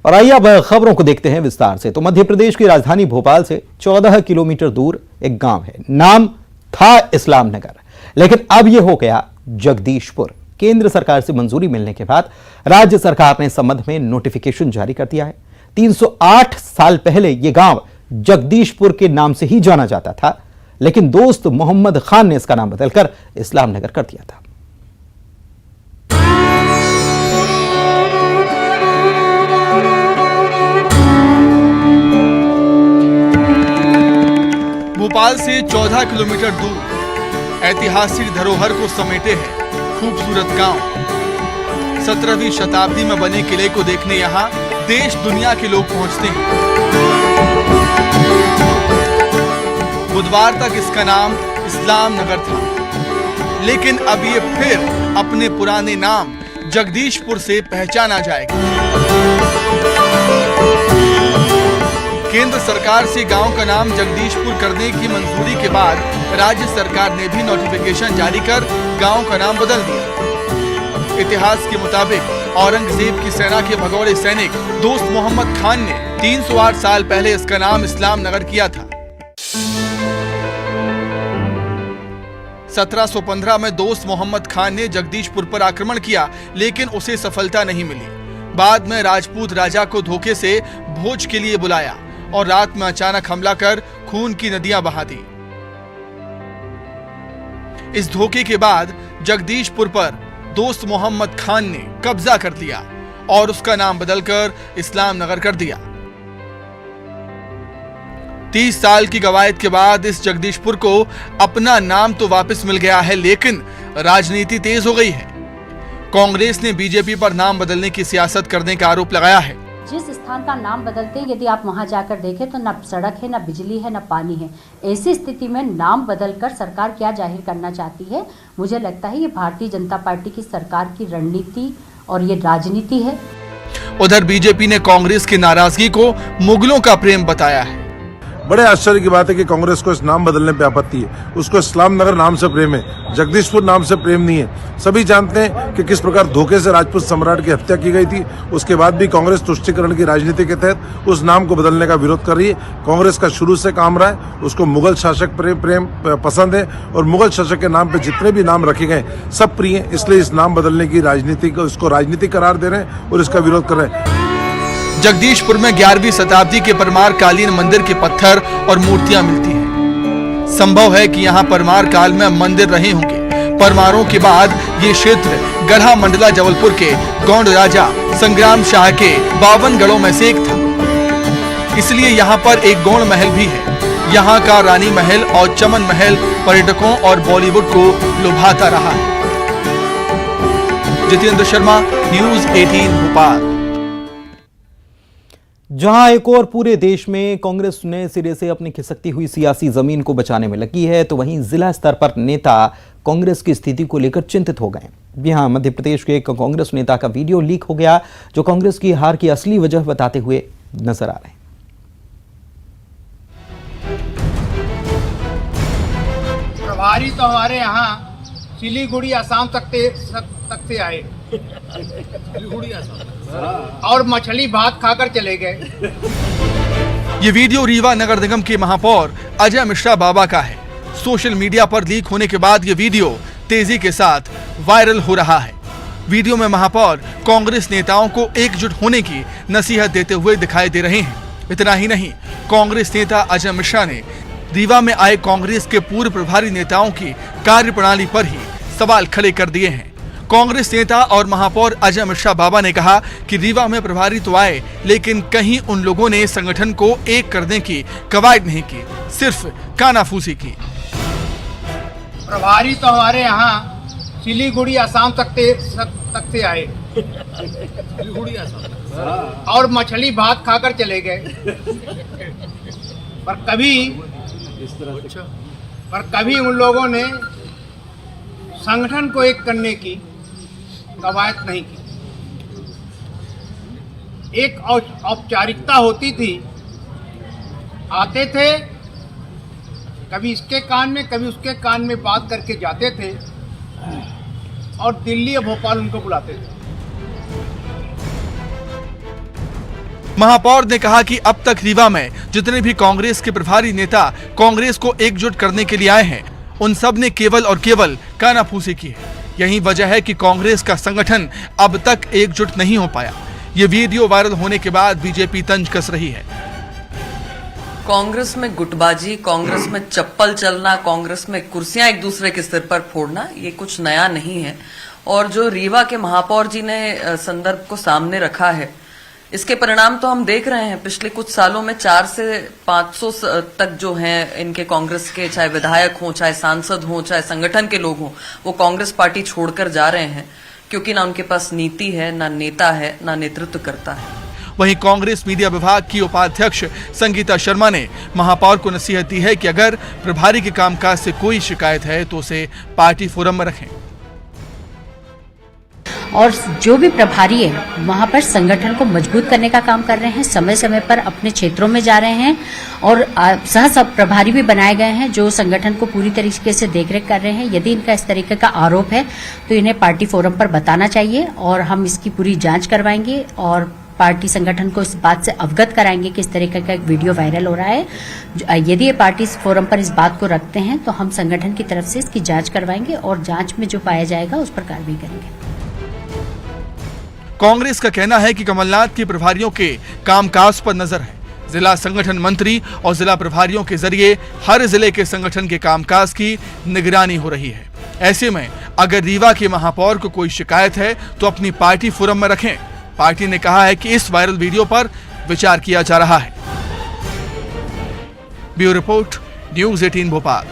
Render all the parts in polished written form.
और आइए अब खबरों को देखते हैं विस्तार से। तो मध्य प्रदेश की राजधानी भोपाल से 14 किलोमीटर दूर एक गांव है, नाम था इस्लाम नगर, लेकिन अब यह हो गया जगदीशपुर। केंद्र सरकार से मंजूरी मिलने के बाद राज्य सरकार ने इस संबंध में नोटिफिकेशन जारी कर दिया है। 308 साल पहले यह गांव जगदीशपुर के नाम से ही जाना जाता था, लेकिन दोस्त मोहम्मद खान ने इसका नाम बदलकर इस्लाम नगर कर दिया था। भोपाल से 14 किलोमीटर दूर ऐतिहासिक धरोहर को समेटे है खूबसूरत गांव। 17वीं शताब्दी में बने किले को देखने यहाँ देश दुनिया के लोग पहुंचते हैं। बुधवार तक इसका नाम इस्लाम नगर था, लेकिन अब ये फिर अपने पुराने नाम जगदीशपुर से पहचाना जाएगा। केंद्र सरकार से गांव का नाम जगदीशपुर करने की मंजूरी के बाद राज्य सरकार ने भी नोटिफिकेशन जारी कर गांव का नाम बदल दिया। इतिहास के मुताबिक औरंगजेब की सेना के भगोड़े सैनिक दोस्त मोहम्मद खान ने 308 साल पहले इसका नाम इस्लाम नगर किया था। 1715 में दोस्त मोहम्मद खान ने जगदीशपुर पर आक्रमण किया, लेकिन उसे सफलता नहीं मिली। बाद में राजपूत राजा को धोखे से भोज के लिए बुलाया और रात में अचानक हमला कर खून की नदियां बहा दी। इस धोखे के बाद जगदीशपुर पर दोस्त मोहम्मद खान ने कब्जा कर लिया और उसका नाम बदलकर इस्लाम नगर कर दिया। 30 साल की कवायद के बाद इस जगदीशपुर को अपना नाम तो वापस मिल गया है, लेकिन राजनीति तेज हो गई है। कांग्रेस ने बीजेपी पर नाम बदलने की सियासत करने का आरोप लगाया है। जिस स्थान का नाम बदलते हैं, यदि आप वहां जाकर देखें तो न सड़क है, न बिजली है, न पानी है। ऐसी स्थिति में नाम बदलकर सरकार क्या जाहिर करना चाहती है? मुझे लगता है ये भारतीय जनता पार्टी की सरकार की रणनीति और ये राजनीति है। उधर बीजेपी ने कांग्रेस की नाराजगी को मुगलों का प्रेम बताया है। बड़े आश्चर्य की बात है कि कांग्रेस को इस नाम बदलने पे आपत्ति है। उसको इस्लाम नगर नाम से प्रेम है, जगदीशपुर नाम से प्रेम नहीं है। सभी जानते हैं कि किस प्रकार धोखे से राजपूत सम्राट की हत्या की गई थी। उसके बाद भी कांग्रेस तुष्टीकरण की राजनीति के तहत उस नाम को बदलने का विरोध कर रही है। कांग्रेस का शुरू से काम रहा है, उसको मुगल शासक प्रेम पसंद है और मुगल शासक के नाम पे जितने भी नाम रखे गए सब प्रिय है। इसलिए इस नाम बदलने की राजनीति को इसको राजनीतिक करार दे रहे हैं और इसका विरोध कर रहे हैं। जगदीशपुर में 11वीं शताब्दी के परमार कालीन मंदिर के पत्थर और मूर्तियां मिलती हैं। संभव है कि यहाँ परमार काल में मंदिर रहे होंगे। परमारों के बाद ये क्षेत्र गढ़ा मंडला जबलपुर के गौंड राजा संग्राम शाह के 52 गढ़ों में से एक था, इसलिए यहाँ पर एक गौंड महल भी है। यहाँ का रानी महल और चमन महल पर्यटकों और बॉलीवुड को लुभाता रहा है। जितेंद्र शर्मा, न्यूज 18 भोपाल। जहां एक और पूरे देश में कांग्रेस ने सिरे से अपनी खिसकती हुई सियासी जमीन को बचाने में लगी है, तो वहीं जिला स्तर पर नेता कांग्रेस की स्थिति को लेकर चिंतित हो गए। यहां मध्य प्रदेश के एक कांग्रेस नेता का वीडियो लीक हो गया, जो कांग्रेस की हार की असली वजह बताते हुए नजर आ रहे हैं। प्रभारी तो हमारे यहाँ सिलीगुड़ी आसाम तक से आए और मछली भात खाकर चले गए। ये वीडियो रीवा नगर निगम के महापौर अजय मिश्रा बाबा का है। सोशल मीडिया पर लीक होने के बाद ये वीडियो तेजी के साथ वायरल हो रहा है। वीडियो में महापौर कांग्रेस नेताओं को एकजुट होने की नसीहत देते हुए दिखाई दे रहे हैं। इतना ही नहीं, कांग्रेस नेता अजय मिश्रा ने रीवा में आए कांग्रेस के पूर्व प्रभारी नेताओं की कार्यप्रणाली पर ही सवाल खड़े कर दिए हैं। कांग्रेस नेता और महापौर अजय मिश्रा बाबा ने कहा कि रीवा में प्रभारी तो आए, लेकिन कहीं उन लोगों ने संगठन को एक करने की कवायद नहीं की, सिर्फ कानाफूसी की। प्रभारी तो हमारे यहाँ सिलीगुड़ी आसाम तक से आए और मछली भात खाकर चले गए, पर कभी उन लोगों ने संगठन को एक करने की कवायद नहीं की। एक औपचारिकता होती थी, आते थे, कभी इसके कान में कभी उसके कान में बात करके जाते थे और दिल्ली या भोपाल उनको बुलाते थे। महापौर ने कहा कि अब तक रीवा में जितने भी कांग्रेस के प्रभारी नेता कांग्रेस को एकजुट करने के लिए आए हैं, उन सब ने केवल और केवल कानाफूसी की है। यही वजह है कि कांग्रेस का संगठन अब तक एकजुट नहीं हो पाया। ये वीडियो वायरल होने के बाद बीजेपी तंज कस रही है। कांग्रेस में गुटबाजी, कांग्रेस में चप्पल चलना, कांग्रेस में कुर्सियां एक दूसरे के सिर पर फोड़ना, ये कुछ नया नहीं है। और जो रीवा के महापौर जी ने संदर्भ को सामने रखा है, इसके परिणाम तो हम देख रहे हैं। पिछले कुछ सालों में 400 से 500 तक जो हैं इनके कांग्रेस के, चाहे विधायक हों, चाहे सांसद हों, चाहे संगठन के लोग हों, वो कांग्रेस पार्टी छोड़कर जा रहे हैं, क्योंकि ना उनके पास नीति है, ना नेता है, ना नेतृत्व करता है। वहीं कांग्रेस मीडिया विभाग की उपाध्यक्ष संगीता शर्मा ने महापौर को नसीहत दी है कि अगर प्रभारी के कामकाज से कोई शिकायत है तो उसे पार्टी फोरम में रखें। और जो भी प्रभारी है वहां पर संगठन को मजबूत करने का काम कर रहे हैं, समय समय पर अपने क्षेत्रों में जा रहे हैं और सह प्रभारी भी बनाए गए हैं जो संगठन को पूरी तरीके से देखरेख कर रहे हैं। यदि इनका इस तरीके का आरोप है तो इन्हें पार्टी फोरम पर बताना चाहिए और हम इसकी पूरी जांच करवाएंगे और पार्टी संगठन को इस बात से अवगत कराएंगे कि इस तरीके का एक वीडियो वायरल हो रहा है। यदि ये पार्टी इस फोरम पर इस बात को रखते हैं तो हम संगठन की तरफ से इसकी जांच करवाएंगे और जांच में जो पाया जाएगा उस पर कार्रवाई करेंगे। कांग्रेस का कहना है कि कमलनाथ के प्रभारियों के कामकाज पर नजर है। जिला संगठन मंत्री और जिला प्रभारियों के जरिए हर जिले के संगठन के कामकाज की निगरानी हो रही है। ऐसे में अगर रीवा के महापौर को कोई शिकायत है तो अपनी पार्टी फोरम में रखें। पार्टी ने कहा है कि इस वायरल वीडियो पर विचार किया जा रहा है। Bureau report, news 18 Bhopal.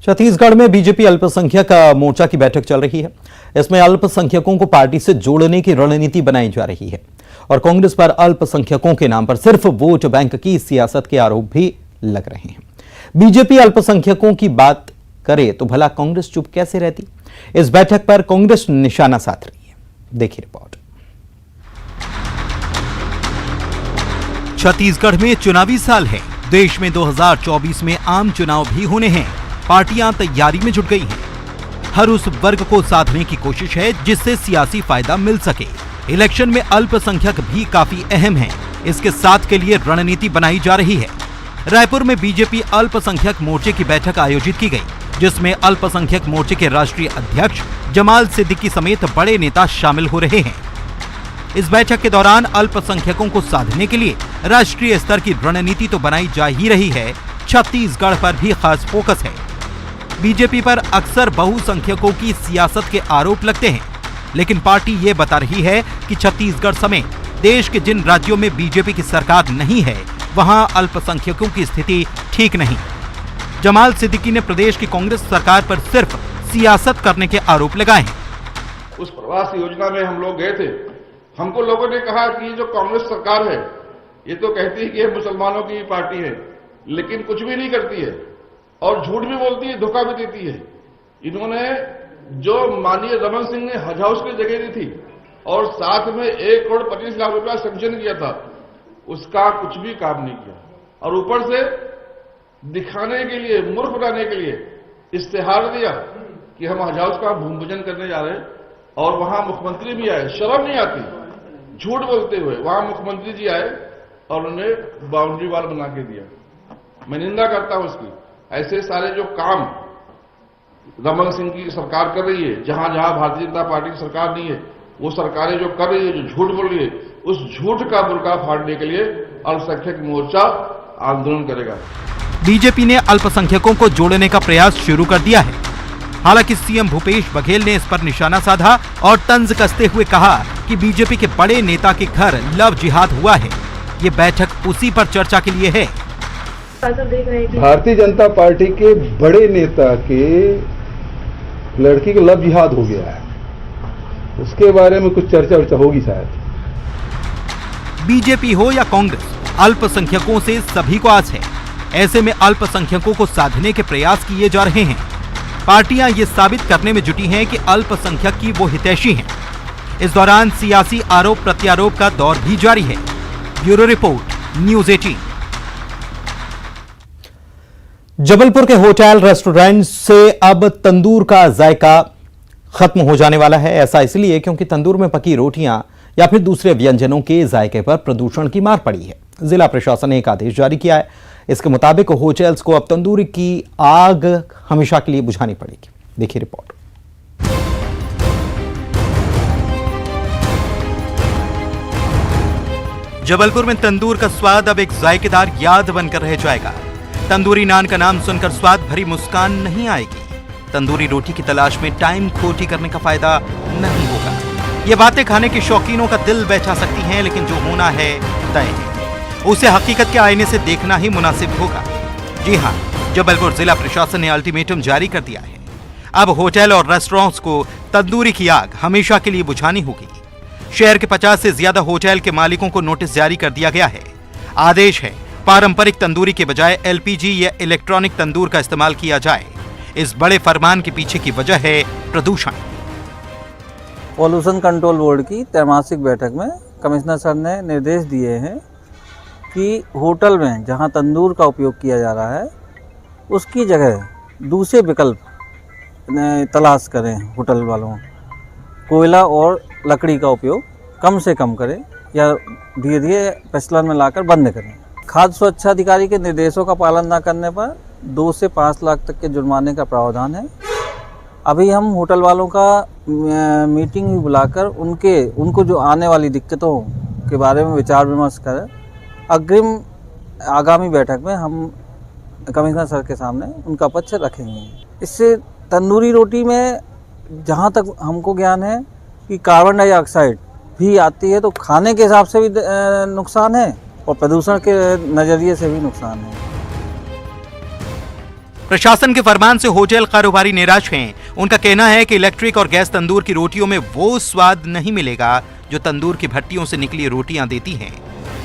Chhattisgarh में बीजेपी अल्पसंख्यक मोर्चा की बैठक चल रही है। इसमें अल्पसंख्यकों को पार्टी से जोड़ने की रणनीति बनाई जा रही है और कांग्रेस पर अल्पसंख्यकों के नाम पर सिर्फ वोट बैंक की सियासत के आरोप भी लग रहे हैं। बीजेपी अल्पसंख्यकों की बात करे तो भला कांग्रेस चुप कैसे रहती? इस बैठक पर कांग्रेस निशाना साध रही है। देखिए रिपोर्ट। छत्तीसगढ़ में चुनावी साल है। देश में 2024 में आम चुनाव भी होने हैं। पार्टियां तैयारी में जुट गई हैं। हर उस वर्ग को साधने की कोशिश है जिससे सियासी फायदा मिल सके। इलेक्शन में अल्पसंख्यक भी काफी अहम हैं। इसके साथ के लिए रणनीति बनाई जा रही है। रायपुर में बीजेपी अल्पसंख्यक मोर्चे की बैठक आयोजित की गई, जिसमें अल्पसंख्यक मोर्चे के राष्ट्रीय अध्यक्ष जमाल सिद्दीकी समेत बड़े नेता शामिल हो रहे हैं। इस बैठक के दौरान अल्पसंख्यकों को साधने के लिए राष्ट्रीय स्तर की रणनीति तो बनाई जा ही रही है, छत्तीसगढ़ पर भी खास फोकस है। बीजेपी पर अक्सर बहुसंख्यकों की सियासत के आरोप लगते हैं, लेकिन पार्टी ये बता रही है कि छत्तीसगढ़ समेत देश के जिन राज्यों में बीजेपी की सरकार नहीं है, वहां अल्पसंख्यकों की स्थिति ठीक नहीं। जमाल सिद्दीकी ने प्रदेश की कांग्रेस सरकार पर सिर्फ सियासत करने के आरोप लगाए हैं। उस प्रवास योजना में हम लोग गए थे। हमको लोगों ने कहा कि जो कांग्रेस सरकार है ये तो कहती है कि ये मुसलमानों की पार्टी है, लेकिन कुछ भी नहीं करती है और झूठ भी बोलती है, धोखा भी देती है। इन्होंने जो माननीय रमन सिंह ने हज हाउस की जगह दी थी और साथ में 1 करोड़ 25 लाख रुपया सैंक्शन किया था, उसका कुछ भी काम नहीं किया और ऊपर से दिखाने के लिए, मूर्ख बनाने के लिए इश्तेहार दिया कि हम हज हाउस का भूमि पूजन करने जा रहे हैं और वहां मुख्यमंत्री भी आए। शर्म नहीं आती झूठ बोलते हुए। वहां मुख्यमंत्री जी आए और उन्हें बाउंड्री वाल बना के दिया। मैं निंदा करता हूं उसकी। ऐसे सारे जो काम रमन सिंह की सरकार कर रही है, जहां जहां भारतीय जनता पार्टी की सरकार नहीं है, वो सरकारें जो कर रही है, जो झूठ बोल रही है, उस झूठ का बुर्का फाड़ने के लिए अल्पसंख्यक मोर्चा आंदोलन करेगा। बीजेपी ने अल्पसंख्यकों को जोड़ने का प्रयास शुरू कर दिया है। हालांकि सीएम भूपेश बघेल ने इस पर निशाना साधा और तंज कसते हुए कहा कि बीजेपी के बड़े नेता के घर लव जिहाद हुआ है। ये बैठक उसी पर चर्चा के लिए है। भारतीय जनता पार्टी के बड़े नेता के लड़की का लव जिहाद हो गया है, उसके बारे में कुछ चर्चा होगी शायद। बीजेपी हो या कांग्रेस, अल्पसंख्यकों से सभी को आस है। ऐसे में अल्पसंख्यकों को साधने के प्रयास किए जा रहे हैं। पार्टियां ये साबित करने में जुटी हैं कि अल्पसंख्यक की वो हितैषी हैं। इस दौरान सियासी आरोप प्रत्यारोप का दौर भी जारी है। Bureau report, news 18। जबलपुर के होटल रेस्टोरेंट से अब तंदूर का जायका खत्म हो जाने वाला है। ऐसा इसलिए क्योंकि तंदूर में पकी रोटियां या फिर दूसरे व्यंजनों के जायके पर प्रदूषण की मार पड़ी है। जिला प्रशासन ने एक आदेश जारी किया है। इसके मुताबिक होटल्स को अब तंदूरी की आग हमेशा के लिए बुझानी पड़ेगी। देखिए रिपोर्ट। जबलपुर में तंदूर का स्वाद अब एक जायकेदार याद बनकर रह जाएगा। तंदूरी नान का नाम सुनकर स्वाद भरी मुस्कान नहीं आएगी। तंदूरी रोटी की तलाश में टाइम खोटी करने का फायदा नहीं होगा। ये बातें खाने के शौकीनों का दिल बैठा सकती हैं, लेकिन जो होना है तय है। उसे हकीकत के आईने से देखना ही मुनासिब होगा। जी हां, जबलपुर जिला प्रशासन ने अल्टीमेटम जारी कर दिया है। अब होटल और रेस्टोरेंट्स को तंदूरी की आग हमेशा के लिए बुझानी होगी। शहर के 50 से ज्यादा होटल के मालिकों को नोटिस जारी कर दिया गया है। आदेश है पारंपरिक तंदूरी के बजाय एलपीजी या इलेक्ट्रॉनिक तंदूर का इस्तेमाल किया जाए। इस बड़े फरमान के पीछे की वजह है प्रदूषण। पॉल्यूशन कंट्रोल बोर्ड की त्रैमासिक बैठक में कमिश्नर सर ने निर्देश दिए हैं कि होटल में जहां तंदूर का उपयोग किया जा रहा है उसकी जगह दूसरे विकल्प तलाश करें। होटल वालों कोयला और लकड़ी का उपयोग कम से कम करें या धीरे धीरे प्रचलन में लाकर बंद करें। खाद्य सुरक्षा अधिकारी के निर्देशों का पालन न करने पर 2 से 5 लाख तक के जुर्माने का प्रावधान है। अभी हम होटल वालों का मीटिंग भी बुलाकर उनको जो आने वाली दिक्कतों के बारे में विचार विमर्श करें। अग्रिम आगामी बैठक में हम कमिश्नर सर के सामने उनका पक्ष रखेंगे। इससे तंदूरी रोटी में जहाँ तक हमको ज्ञान है कि कार्बन डाइऑक्साइड भी आती है, तो खाने के हिसाब से भी नुकसान है और प्रदूषण के नजरिए से भी नुकसान है। प्रशासन के फरमान से होटल कारोबारी निराश हैं। उनका कहना है कि इलेक्ट्रिक और गैस तंदूर की रोटियों में वो स्वाद नहीं मिलेगा जो तंदूर की भट्टियों से निकली रोटियां देती हैं।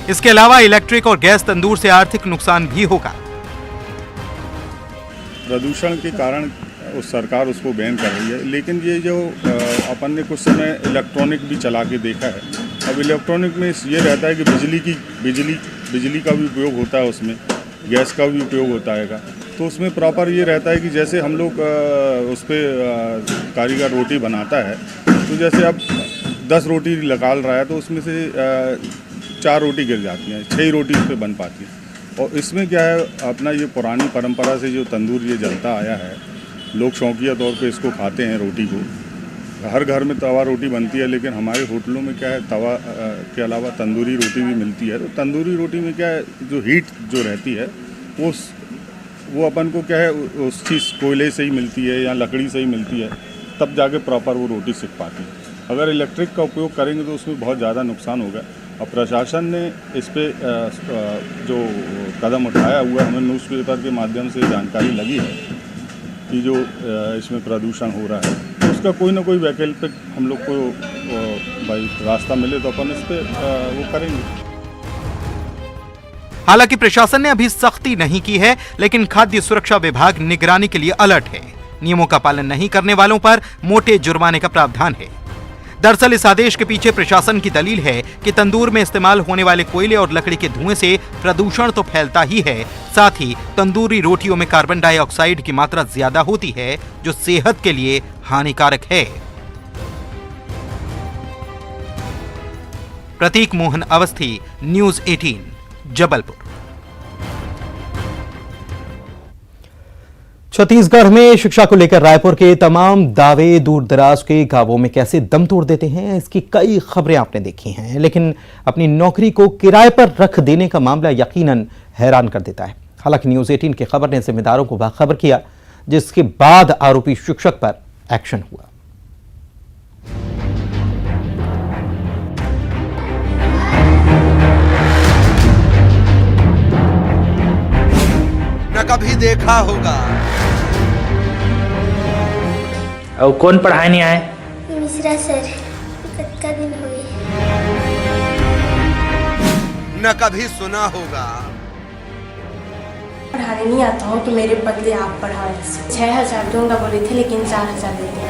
इसके अलावा इलेक्ट्रिक और गैस तंदूर से आर्थिक नुकसान भी होगा। प्रदूषण के कारण सरकार उसको बैन कर रही है, लेकिन ये जो अपन ने कुछ समय इलेक्ट्रॉनिक भी चला के देखा है। अब इलेक्ट्रॉनिक में ये रहता है कि बिजली का भी उपयोग होता है, उसमें गैस का भी उपयोग होता है। तो उसमें प्रॉपर ये रहता है कि जैसे हम लोग उस पर कारीगर रोटी बनाता है, तो जैसे अब 10 रोटी निकाल रहा है तो उसमें से 4 रोटी गिर जाती हैं, 6 रोटी उस पर बन पाती है। और इसमें क्या है, अपना ये पुरानी परंपरा से जो तंदूर ये जलता आया है, लोग शौकिया तौर पे इसको खाते हैं। रोटी को हर घर में तवा रोटी बनती है, लेकिन हमारे होटलों में क्या है, तवा के अलावा तंदूरी रोटी भी मिलती है। तो तंदूरी रोटी में क्या है, जो हीट जो रहती है वो अपन को क्या है, उस चीज़ कोयले से ही मिलती है या लकड़ी से ही मिलती है, तब जाके प्रॉपर वो रोटी सिक पाती है। अगर इलेक्ट्रिक का उपयोग करेंगे तो उसमें बहुत ज़्यादा नुकसान होगा। और प्रशासन ने इस पर जो कदम उठाया हुआ, हमें न्यूज़पेपर के माध्यम से जानकारी लगी है कि जो इसमें प्रदूषण हो रहा है, तो उसका कोई ना कोई वैकल्पिक हम लोग को भाई रास्ता मिले तो अपन इस पर वो करेंगे। हालांकि प्रशासन ने अभी सख्ती नहीं की है, लेकिन खाद्य सुरक्षा विभाग निगरानी के लिए अलर्ट है। नियमों का पालन नहीं करने वालों पर मोटे जुर्माने का प्रावधान है। दरअसल इस आदेश के पीछे प्रशासन की दलील है कि तंदूर में इस्तेमाल होने वाले कोयले और लकड़ी के धुएं से प्रदूषण तो फैलता ही है, साथ ही तंदूरी रोटियों में कार्बन डाइऑक्साइड की मात्रा ज्यादा होती है, जो सेहत के लिए हानिकारक है। प्रतीक मोहन अवस्थी, न्यूज़ 18, जबलपुर। छत्तीसगढ़ में शिक्षा को लेकर रायपुर के तमाम दावे दूर दराज के गांवों में कैसे दम तोड़ देते हैं, इसकी कई खबरें आपने देखी हैं। लेकिन अपनी नौकरी को किराए पर रख देने का मामला यकीनन हैरान कर देता है। हालांकि न्यूज़ 18 की खबर ने जिम्मेदारों को बाखबर किया, जिसके बाद आरोपी शिक्षक पर एक्शन हुआ। न कभी देखा होगा। और कौन पढ़ाए नहीं आए? मिश्रा सर, कितना दिन हो गए। न कभी सुना होगा। पढ़ाने नहीं आता हूँ तो मेरे बदले आप पढ़ाए। 6,000 दूंगा बोले थे, लेकिन 4,000 दे दिए।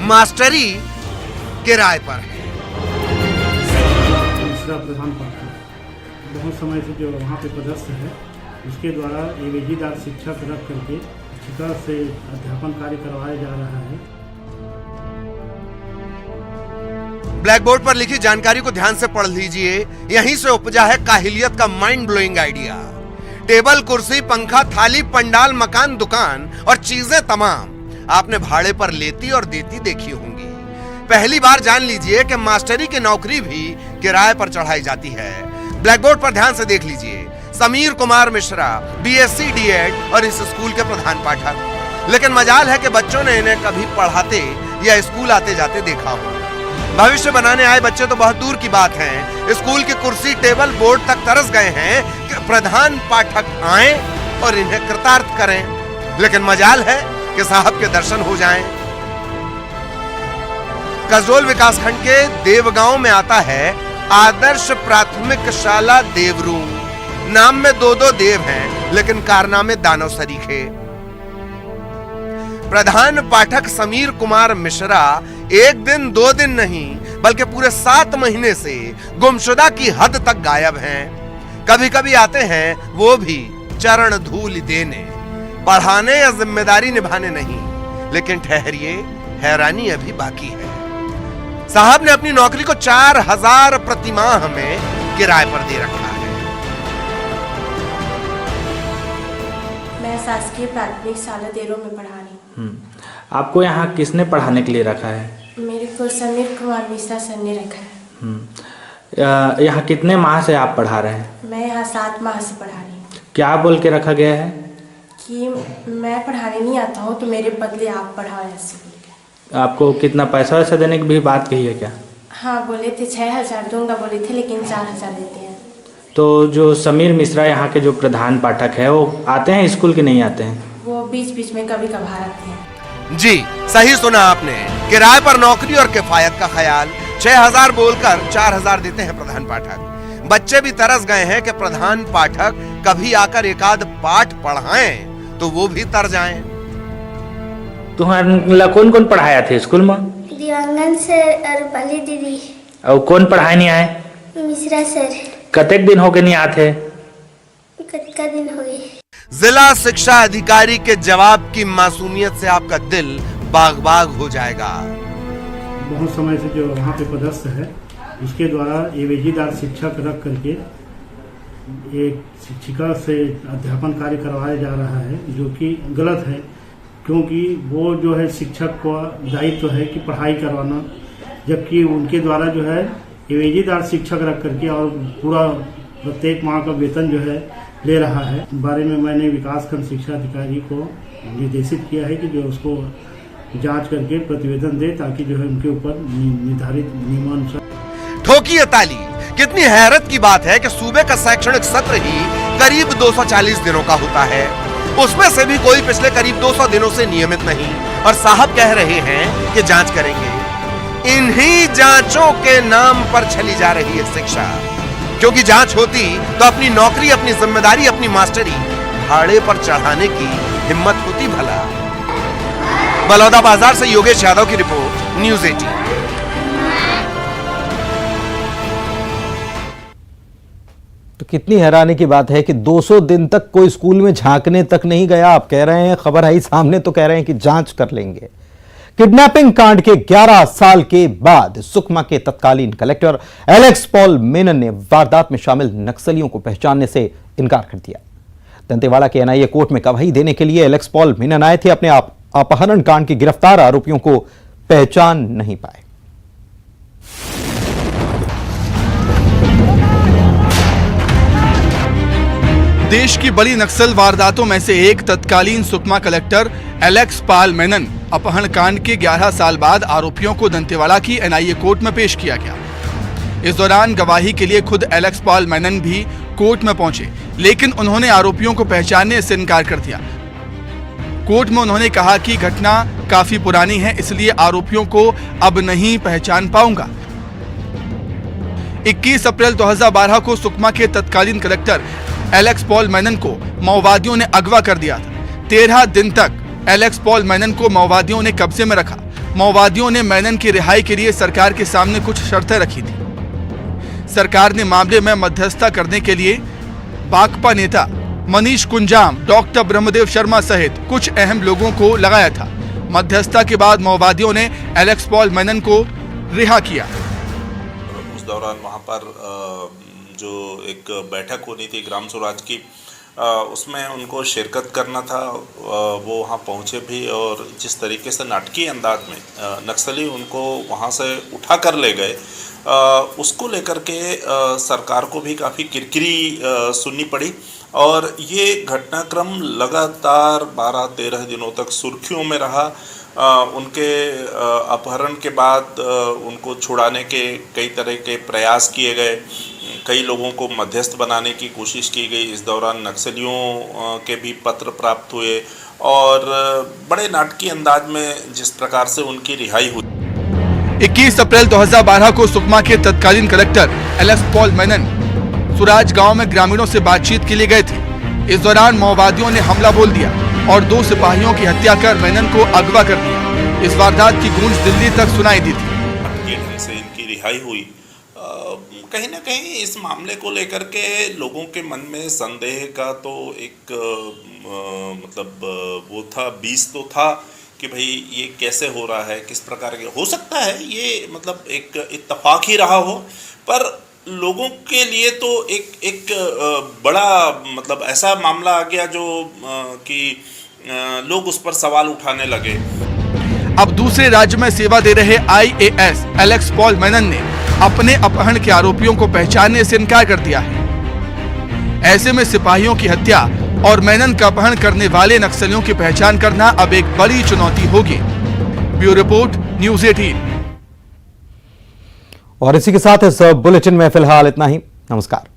मास्टरी किराए पर है। मिश्रा प्रधान पाठक बहुत समय से जो वहाँ पे पदस्थ है, उसके द्वारा एवजीदार शिक्षक रख करके शिक्षक से अध्यापन कार्य करवाया जा रहा है। ब्लैक बोर्ड पर लिखी जानकारी को ध्यान से पढ़ लीजिए। यहीं से उपजा है काहिलियत का माइंड ब्लोइंग आइडिया। टेबल, कुर्सी, पंखा, थाली, पंडाल, मकान, दुकान और चीजें तमाम आपने भाड़े पर लेती और देती देखी होंगी। पहली बार जान लीजिए कि मास्टरी की नौकरी भी किराए पर चढ़ाई जाती है। ब्लैक बोर्ड पर ध्यान से देख लीजिए, समीर कुमार मिश्रा, BSc D.Ed और इस स्कूल के प्रधान पाठक। लेकिन मजाल है कि बच्चों ने इन्हें कभी पढ़ाते या स्कूल आते जाते देखा हो। भविष्य बनाने आए बच्चे तो बहुत दूर की बात है। स्कूल की कुर्सी, टेबल, बोर्ड तक तरस गए हैं कि प्रधान पाठक आए और इन्हें कृतार्थ करें। लेकिन मजाल है कि साहब के दर्शन हो जाएं। कसडोल विकासखंड के देवगांव में आता है आदर्श प्राथमिक शाला देवरूम। नाम में 2-2 देव हैं, लेकिन कारनामे दानव सरीखे। प्रधान पाठक समीर कुमार मिश्रा 1 दिन 2 दिन नहीं बल्कि पूरे 7 महीने से गुमशुदा की हद तक गायब हैं। कभी कभी आते हैं, वो भी चरण धूल देने, पढ़ाने या जिम्मेदारी निभाने नहीं। लेकिन ठहरिए, हैरानी अभी बाकी है। साहब ने अपनी नौकरी को 4000 प्रतिमाह में किराए पर दे रखा है। मैं शासकीय प्राथमिक शाला देरो में पढ़ा रही हूँ। आपको यहाँ किसने पढ़ाने के लिए रखा है? मेरे को समीर कुमार मिश्रा सर ने रखा है। यहाँ कितने माह से आप पढ़ा रहे हैं? मैं यहाँ 7 माह से पढ़ा रही हूँ। क्या बोल के रखा गया है? कि मैं पढ़ाने नहीं आता हूँ तो मेरे बदले आप पढ़ाओ ऐसे बोल के। आपको कितना पैसा वैसा देने की भी बात कही है क्या? हाँ बोले थे 6000 दूंगा बोले थे, लेकिन 4000 देते हैं। तो जो समीर मिश्रा यहाँ के जो प्रधान पाठक है वो आते हैं स्कूल के नहीं आते हैं? वो बीच बीच में कभी कभार आते हैं। जी सही सुना आपने, किराए पर नौकरी और किफायत का ख्याल। 6000 बोलकर 4000 देते हैं प्रधान पाठक। बच्चे भी तरस गए हैं कि प्रधान पाठक कभी आकर एकाध पाठ पढ़ाएं तो वो भी तर जाएं। तुम्हारा कौन कौन पढ़ाया थे स्कूल में? दिवांगन सर और रूपाली दीदी। और कौन पढ़ाए नहीं आए? मिश्रा सर। कतेक दिन हो गए नहीं आते? कतका दिन हो गए। जिला शिक्षा अधिकारी के जवाब की मासूमियत से आपका दिल बाग बाग हो जाएगा। बहुत समय से जो वहाँ पे पदस्थ है उसके द्वारा एवजीदार शिक्षक रख करके एक शिक्षिका से अध्यापन कार्य करवाया जा रहा है, जो कि गलत है। क्योंकि वो जो है शिक्षक का दायित्व है कि पढ़ाई करवाना, जबकि उनके द्वारा जो है एवजीदार शिक्षक रख करके और पूरा प्रत्येक माह का वेतन जो है ले रहा है। बारे में मैंने विकासखंड शिक्षा अधिकारी को निर्देशित किया है कि जो उसको जांच करके प्रतिवेदन दे, ताकि जो है उनके ऊपर निर्धारित नियमानुसार। ठोकिए ताली। कितनी हैरत की बात है कि सूबे का शैक्षणिक सत्र ही करीब 240 दिनों का होता है, उसमें से भी कोई पिछले करीब 200 दिनों से नियमित नहीं। और साहब कह रहे हैं कि जांच करेंगे। इन्हीं जांचों के नाम पर चली जा रही है शिक्षा। क्योंकि जांच होती तो अपनी नौकरी, अपनी जिम्मेदारी, अपनी मास्टरी भाड़े पर चढ़ाने की हिम्मत होती भला। बलौदा बाजार से योगेश यादव की रिपोर्ट, न्यूज़ 18। तो कितनी हैरानी की बात है कि 200 दिन तक कोई स्कूल में झांकने तक नहीं गया। आप कह रहे हैं, खबर आई सामने तो कह रहे हैं कि जांच कर लेंगे। किडनैपिंग कांड के 11 साल के बाद सुकमा के तत्कालीन कलेक्टर एलेक्स पॉल मेनन ने वारदात में शामिल नक्सलियों को पहचानने से इनकार कर दिया। दंतेवाड़ा के एनआईए कोर्ट में गवाही देने के लिए एलेक्स पॉल मेनन आए थे। अपने अपहरण कांड के गिरफ्तार आरोपियों को पहचान नहीं पाए। देश की बड़ी नक्सल वारदातों में से एक तत्कालीन Sukma collector Alex Paul Menon अपहरण कांड के 11 साल बाद आरोपियों को दंतेवाड़ा की एनआईए कोर्ट में पेश किया गया। इस दौरान गवाही के लिए खुद एलेक्स पॉल मेनन भी कोर्ट में पहुंचे, लेकिन उन्होंने आरोपियों को पहचानने से इनकार कर दिया। कोर्ट में उन्होंने कहा कि घटना काफी पुरानी है, इसलिए आरोपियों को अब नहीं पहचान पाऊंगा। 21 अप्रैल 2012 को सुकमा के तत्कालीन कलेक्टर एलेक्स पॉल मेनन को माओवादियों ने अगवा कर दिया था। 13 दिन तक एलेक्स पॉल मेनन को माओवादियों ने कब्जे में रखा। माओवादियों ने मेनन की रिहाई के लिए सरकार के सामने कुछ शर्तें रखी थी। सरकार ने मामले में मध्यस्थता करने के लिए भाकपा नेता मनीष कुंजाम, डॉक्टर ब्रह्मदेव शर्मा सहित कुछ अहम लोगों को लगाया था। मध्यस्थता के बाद माओवादियों ने एलेक्स पॉल मेनन को रिहा किया। दौरान वहाँ पर जो एक बैठक होनी थी ग्राम स्वराज की, उसमें उनको शिरकत करना था। वो वहाँ पहुँचे भी और जिस तरीके से नाटकीय अंदाज में नक्सली उनको वहाँ से उठा कर ले गए, उसको लेकर के सरकार को भी काफ़ी किरकिरी सुननी पड़ी। और ये घटनाक्रम लगातार 12-13 दिनों तक सुर्खियों में रहा। उनके अपहरण के बाद उनको छुड़ाने के कई तरह के प्रयास किए गए, कई लोगों को मध्यस्थ बनाने की कोशिश की गई। इस दौरान नक्सलियों के भी पत्र प्राप्त हुए और बड़े नाटकीय अंदाज में जिस प्रकार से उनकी रिहाई हुई। 21 अप्रैल 2012 को सुकमा के तत्कालीन कलेक्टर एलेक्स पॉल मेनन सुराज गांव में ग्रामीणों से बातचीत के लिए गए थे। इस दौरान माओवादियों ने हमला बोल दिया और 2 सिपाहियों की हत्या कर मेनन को अगवा कर दिया। इस वारदात की गूंज दिल्ली तक सुनाई दी थी। ढंग से इनकी रिहाई हुई। कहीं ना कहीं इस मामले को लेकर के लोगों के मन में संदेह का तो एक मतलब वो था, बीज तो था कि भाई ये कैसे हो रहा है, किस प्रकार के हो सकता है, ये मतलब एक इत्तेफाक ही रहा हो। पर लोगों के लिए तो एक बड़ा मतलब ऐसा मामला आ गया जो कि लोग उस पर सवाल उठाने लगे। अब दूसरे राज्य में सेवा दे रहे IAS एलेक्स पॉल मेनन ने अपने अपहरण के आरोपियों को पहचानने से इनकार कर दिया है। ऐसे में सिपाहियों की हत्या और मेनन का अपहरण करने वाले नक्सलियों की पहचान करना अब एक बड़ी चुनौती होगी। Bureau report, news 18। और इसी के साथ इस बुलेटिन में फिलहाल इतना ही। नमस्कार।